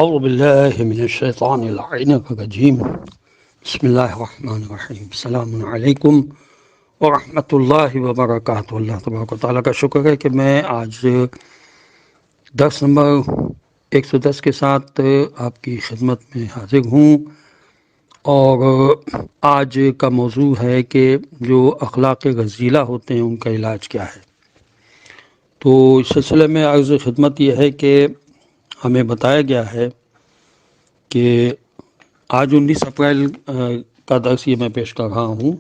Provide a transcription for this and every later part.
اعوذ باللہ من الشیطان اللعین الرجیم بسم اللہ الرحمن الرحیم السلام علیکم ورحمۃ اللہ وبرکاتہ۔ اللہ تبارک و تعالیٰ کا شکر ہے کہ میں آج درس نمبر 110 کے ساتھ آپ کی خدمت میں حاضر ہوں، اور آج کا موضوع ہے کہ جو اخلاق رذیلہ ہوتے ہیں ان کا علاج کیا ہے۔ تو اس سلسلے میں عرض خدمت یہ ہے کہ ہمیں بتایا گیا ہے کہ آج 19 اپریل کا درس یہ میں پیش کر رہا ہوں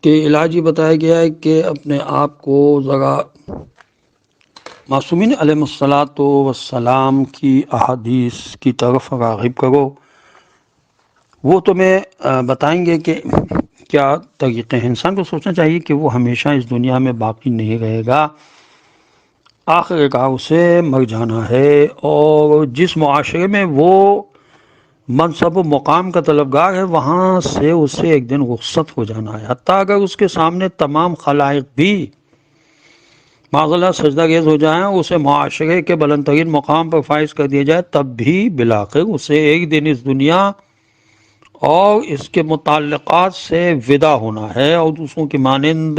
کہ علاج یہ بتایا گیا ہے کہ اپنے آپ کو ذرا معصومین علیہ الصلاۃ والسلام کی احادیث کی طرف راغب کرو۔ وہ تمہیں بتائیں گے کہ کیا طریقے ہیں۔ انسان کو سوچنا چاہیے کہ وہ ہمیشہ اس دنیا میں باقی نہیں رہے گا، آخر کار اسے مر جانا ہے، اور جس معاشرے میں وہ منصب و مقام کا طلبگار ہے وہاں سے اسے ایک دن رخصت ہو جانا ہے۔ حتیٰ اگر اس کے سامنے تمام خلائق بھی معاذ اللہ سجدہ ریز ہو جائیں اور اسے معاشرے کے بلند ترین مقام پر فائز کر دیا جائے، تب بھی بالآخر اسے ایک دن اس دنیا اور اس کے متعلقات سے ودا ہونا ہے اور دوسروں کی مانند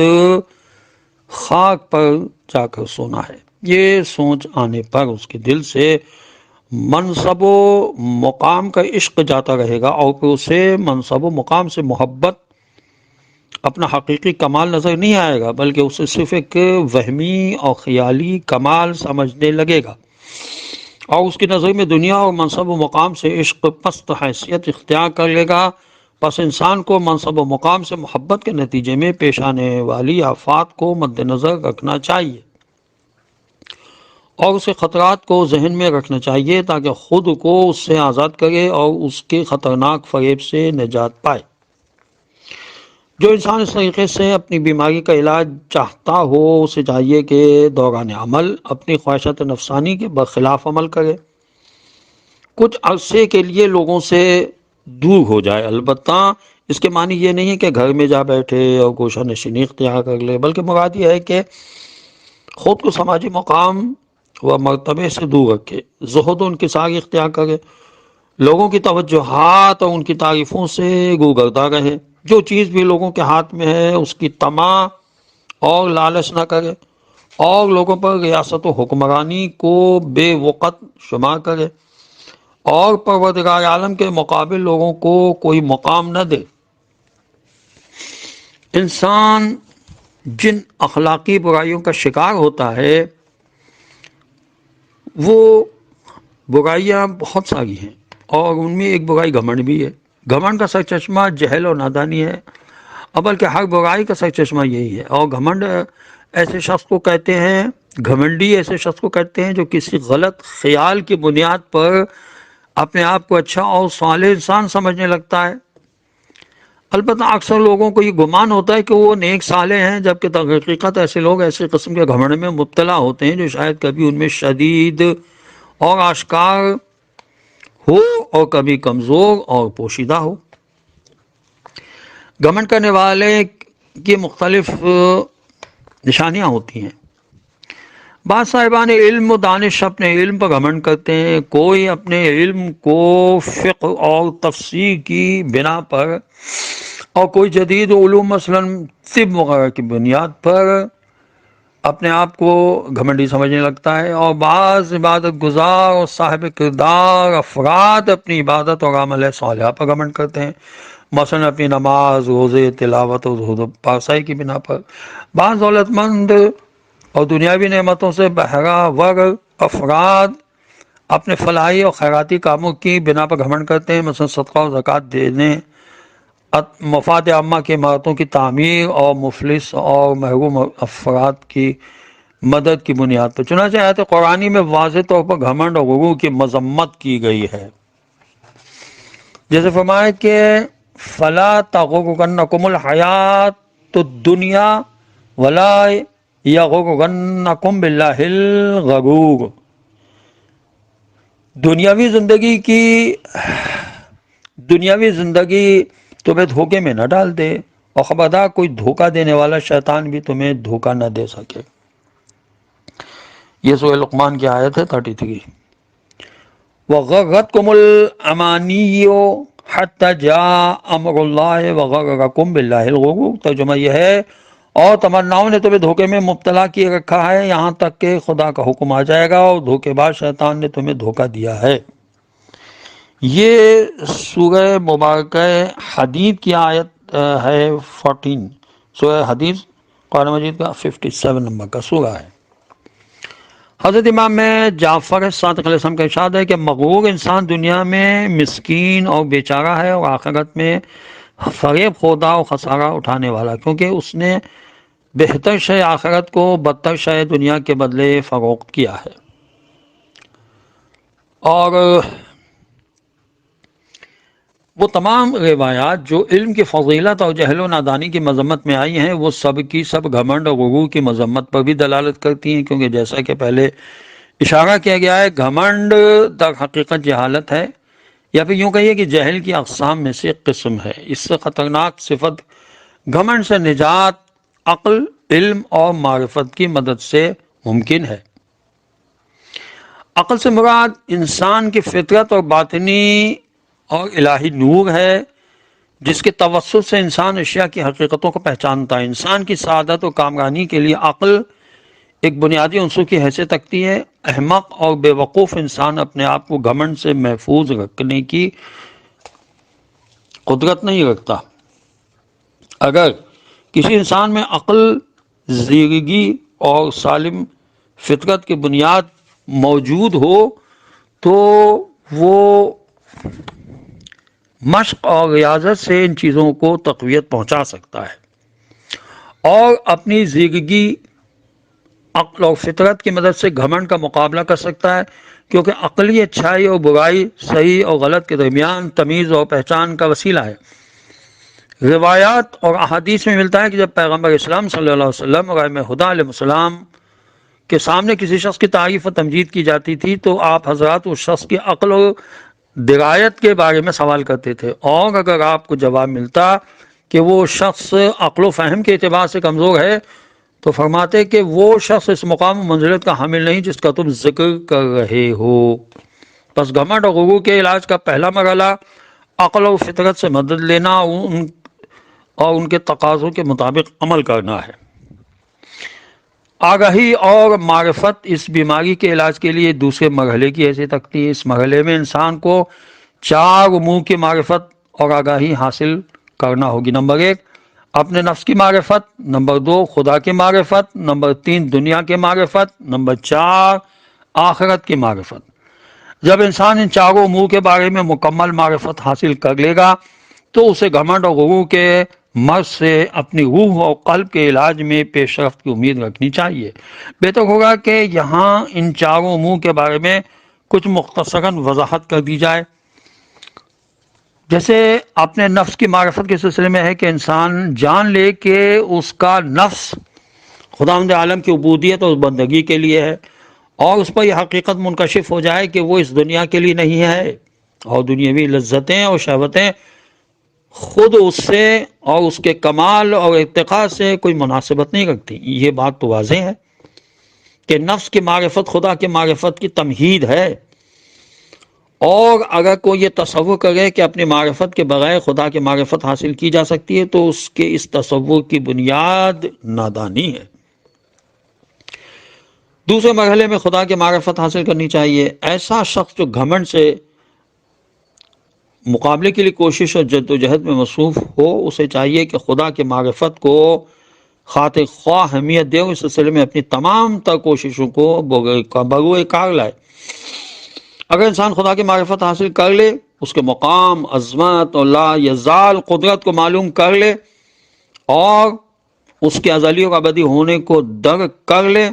خاک پر جا کر سونا ہے۔ یہ سوچ آنے پر اس کے دل سے منصب و مقام کا عشق جاتا رہے گا، اور پھر اسے منصب و مقام سے محبت اپنا حقیقی کمال نظر نہیں آئے گا، بلکہ اسے صرف ایک وہمی اور خیالی کمال سمجھنے لگے گا، اور اس کی نظر میں دنیا اور منصب و مقام سے عشق پست حیثیت اختیار کر لے گا۔ پس انسان کو منصب و مقام سے محبت کے نتیجے میں پیش آنے والی آفات کو مد نظر رکھنا چاہیے، اور اسے خطرات کو ذہن میں رکھنا چاہیے تاکہ خود کو اس سے آزاد کرے اور اس کے خطرناک فریب سے نجات پائے۔ جو انسان اس طریقے سے اپنی بیماری کا علاج چاہتا ہو، اسے چاہیے کہ دوران عمل اپنی خواہشات نفسانی کے برخلاف عمل کرے، کچھ عرصے کے لیے لوگوں سے دور ہو جائے۔ البتہ اس کے معنی یہ نہیں ہے کہ گھر میں جا بیٹھے اور گوشہ نشینی اختیار کر لے، بلکہ مراد یہ ہے کہ خود کو سماجی مقام و مرتبے سے دور رکھے، زہد و انکساری اختیار کرے، لوگوں کی توجہات اور ان کی تعریفوں سے روگردہ رہے، جو چیز بھی لوگوں کے ہاتھ میں ہے اس کی طمع اور لالچ نہ کرے، اور لوگوں پر ریاست و حکمرانی کو بے وقت شمار کرے، اور پروردگار عالم کے مقابل لوگوں کو کوئی مقام نہ دے۔ انسان جن اخلاقی برائیوں کا شکار ہوتا ہے وہ برائیاں بہت ساری ہیں، اور ان میں ایک برائی گھمنڈ بھی ہے۔ گھمنڈ کا سرچشمہ جہل اور نادانی ہے، بلکہ ہر برائی کا سرچشمہ یہی ہے۔ اور گھمنڈ ایسے شخص کو کہتے ہیں، گھمنڈی ایسے شخص کو کہتے ہیں جو کسی غلط خیال کی بنیاد پر اپنے آپ کو اچھا اور صالح انسان سمجھنے لگتا ہے۔ البتہ اکثر لوگوں کو یہ گمان ہوتا ہے کہ وہ نیک صالح ہیں، جبکہ در حقیقت ایسے لوگ ایسے قسم کے گھمنڈ میں مبتلا ہوتے ہیں جو شاید کبھی ان میں شدید اور آشکار ہو اور کبھی کمزور اور پوشیدہ ہو۔ گھمنڈ کرنے والے کی مختلف نشانیاں ہوتی ہیں۔ بعض صاحبان علم و دانش اپنے علم پر گھمنڈ کرتے ہیں، کوئی اپنے علم کو فقہ اور تفسیر کی بنا پر، اور کوئی جدید علوم مثلاً طب وغیرہ کی بنیاد پر اپنے آپ کو گھمنڈی سمجھنے لگتا ہے، اور بعض عبادت گزار اور صاحب کردار افراد اپنی عبادت اور عمل صالحہ پر گھمنڈ کرتے ہیں، مثلاً اپنی نماز، روزے، تلاوت اور زہد و پارسائی کی بنا پر۔ بعض دولت مند اور دنیاوی نعمتوں سے بہرہ ور افراد اپنے فلاحی اور خیراتی کاموں کی بنا پر گھمنڈ کرتے ہیں، مثلا صدقہ و زکوٰۃ دینے، مفاد عامہ کی عمارتوں کی تعمیر، اور مفلس اور محروم افراد کی مدد کی بنیاد پر۔ چنانچہ آیت قرآنی میں واضح طور پر گھمنڈ اور غرور کی مذمت کی گئی ہے، جیسے فرمایا کہ فَلَا تَغُرَّنَّكُمُ الْحَيَاةُ الدُّنْيَا وَلَا يَغُرَّنَّكُمْ بِاللَّهِ الْغَرُورُ۔ دنیاوی زندگی تمہیں دھوکے میں نہ ڈال دے، اور خبردار کوئی دھوکہ دینے والا شیطان بھی تمہیں دھوکہ نہ دے سکے۔ یہ سورہ لقمان کی آیت ہے 33۔ وغرتکم الامانی حتی جاء امر اللہ وغرکم باللہ الغرور، ترجمہ یہ ہے اور تمناؤں نے تمہیں دھوکے میں مبتلا کیے رکھا ہے یہاں تک کہ خدا کا حکم آ جائے گا، اور دھوکے باز شیطان نے تمہیں دھوکہ دیا ہے۔ یہ سورہ مبارکہ حدید کی آیت ہے 14، سورہ حدید قرآن مجید کا 57 نمبر کا سورہ ہے۔ حضرت امام جعفر صادق علیہ السلام کا ارشاد ہے کہ مغرور انسان دنیا میں مسکین اور بیچارہ ہے، اور آخرت میں فریب خوردہ اور خسارہ اٹھانے والا، کیونکہ اس نے بہتر شے آخرت کو بدتر شے دنیا کے بدلے فروخت کیا ہے۔ اور وہ تمام روایات جو علم کی فضیلت اور جہل و نادانی کی مذمت میں آئی ہیں، وہ سب کی سب گھمنڈ اور غرور کی مذمت پر بھی دلالت کرتی ہیں، کیونکہ جیسا کہ پہلے اشارہ کیا گیا ہے، گھمنڈ در حقیقت جہالت ہے، یا پھر یوں کہیے کہ جہل کی اقسام میں سے ایک قسم ہے۔ اس سے خطرناک صفت گھمنڈ سے نجات عقل، علم اور معرفت کی مدد سے ممکن ہے۔ عقل سے مراد انسان کی فطرت اور باطنی اور الہی نور ہے، جس کے توسط سے انسان اشیاء کی حقیقتوں کو پہچانتا ہے۔ انسان کی سعادت و کامرانی کے لیے عقل ایک بنیادی عنصر کی حیثیت رکھتی ہے۔ احمق اور بے وقوف انسان اپنے آپ کو گھمنڈ سے محفوظ رکھنے کی قدرت نہیں رکھتا۔ اگر کسی انسان میں عقل، زیرگی اور سالم فطرت کی بنیاد موجود ہو تو وہ مشق اور ریاضت سے ان چیزوں کو تقویت پہنچا سکتا ہے، اور اپنی زیرگی، عقل اور فطرت کی مدد سے گھمنڈ کا مقابلہ کر سکتا ہے، کیونکہ عقلی اچھائی اور برائی، صحیح اور غلط کے درمیان تمیز اور پہچان کا وسیلہ ہے۔ روایات اور احادیث میں ملتا ہے کہ جب پیغمبر اسلام صلی اللہ علیہ وسلم اور ائمہ ہدی علیہ السلام کے سامنے کسی شخص کی تعریف و تمجید کی جاتی تھی تو آپ حضرات اس شخص کی عقل اور درایت کے بارے میں سوال کرتے تھے، اور اگر آپ کو جواب ملتا کہ وہ شخص عقل و فہم کے اعتبار سے کمزور ہے تو فرماتے کہ وہ شخص اس مقام و منزلت کا حامل نہیں جس کا تم ذکر کر رہے ہو۔ پس گھمنڈ اور غرور کے علاج کا پہلا مرحلہ عقل اور فطرت سے مدد لینا اور ان کے تقاضوں کے مطابق عمل کرنا ہے۔ آگاہی اور معرفت اس بیماری کے علاج کے لیے دوسرے مرحلے کی حیثیت رکھتی ہے۔ اس مرحلے میں انسان کو 4 امور کی معرفت اور آگاہی حاصل کرنا ہوگی۔ نمبر 1 اپنے نفس کی معرفت، نمبر 2 خدا کی معرفت، نمبر 3 دنیا کی معرفت، نمبر 4 آخرت کی معرفت۔ جب انسان ان 4 امور کے بارے میں مکمل معرفت حاصل کر لے گا تو اسے گھمنڈ اور غرور کے مرض سے اپنی روح اور قلب کے علاج میں پیش رفت کی امید رکھنی چاہیے۔ بہتر ہوگا کہ یہاں ان 4 امور کے بارے میں کچھ مختصراً وضاحت کر دی جائے۔ جیسے اپنے نفس کی معرفت کے سلسلے میں ہے کہ انسان جان لے کہ اس کا نفس خداوند عالم کی عبودیت اور بندگی کے لیے ہے، اور اس پر یہ حقیقت منکشف ہو جائے کہ وہ اس دنیا کے لیے نہیں ہے، اور دنیاوی لذتیں اور شہوتیں خود اس سے اور اس کے کمال اور ارتقاء سے کوئی مناسبت نہیں رکھتی۔ یہ بات تو واضح ہے کہ نفس کی معرفت خدا کی معرفت کی تمہید ہے، اور اگر کوئی یہ تصور کرے کہ اپنی معرفت کے بغیر خدا کی معرفت حاصل کی جا سکتی ہے تو اس کے اس تصور کی بنیاد نادانی ہے۔ دوسرے مرحلے میں خدا کی معرفت حاصل کرنی چاہیے۔ ایسا شخص جو گھمنڈ سے مقابلے کے لیے کوشش اور جد و جہد میں مصروف ہو، اسے چاہیے کہ خدا کی معرفت کو خاطر خواہ اہمیت دے اور اس سلسلے میں اپنی تمام تر کوششوں کو بروئے کار لائے۔ اگر انسان خدا کی معرفت حاصل کر لے، اس کے مقام، عظمت اور لا یزال قدرت کو معلوم کر لے، اور اس کے ازلی اور ابدی ہونے کو درک کر لے،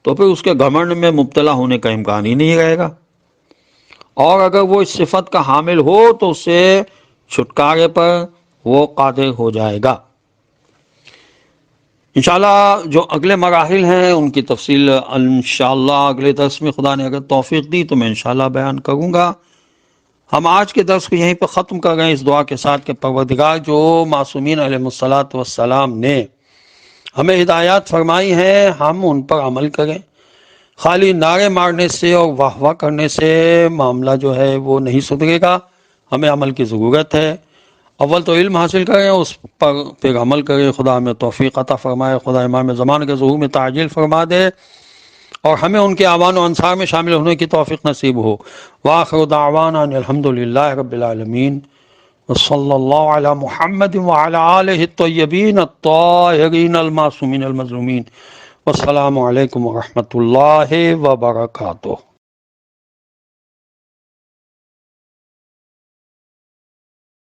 تو پھر اس کے گھمنڈ میں مبتلا ہونے کا امکان ہی نہیں رہے گا، اور اگر وہ اس صفت کا حامل ہو تو اسے چھٹکارے پر وہ قادر ہو جائے گا۔ انشاءاللہ جو اگلے مراحل ہیں ان کی تفصیل انشاءاللہ اگلے درس میں خدا نے اگر توفیق دی تو میں انشاءاللہ بیان کروں گا۔ ہم آج کے درس کو یہیں پہ ختم کر رہے ہیں اس دعا کے ساتھ کہ پروردگار جو معصومین علیہ الصلاۃ والسلام نے ہمیں ہدایات فرمائی ہیں ہم ان پر عمل کریں، خالی نعرے مارنے سے اور واہ واہ کرنے سے معاملہ جو ہے وہ نہیں سدھرے گا، ہمیں عمل کی ضرورت ہے۔ اول تو علم حاصل کریں، اس پر پھر عمل کریں۔ خدا ہمیں توفیق عطا فرمائے، خدا امام زمان کے ظہور میں تعجیل فرما دے، اور ہمیں ان کے اعوان و انصار میں شامل ہونے کی توفیق نصیب ہو۔ وآخر دعوانا ان الحمد للہ رب العالمین، وصلی اللہ علی محمد وعلی آلہ الطیبین الطاہرین المعصومین المظلومین۔ والسلام علیکم ورحمۃ اللہ وبرکاتہ۔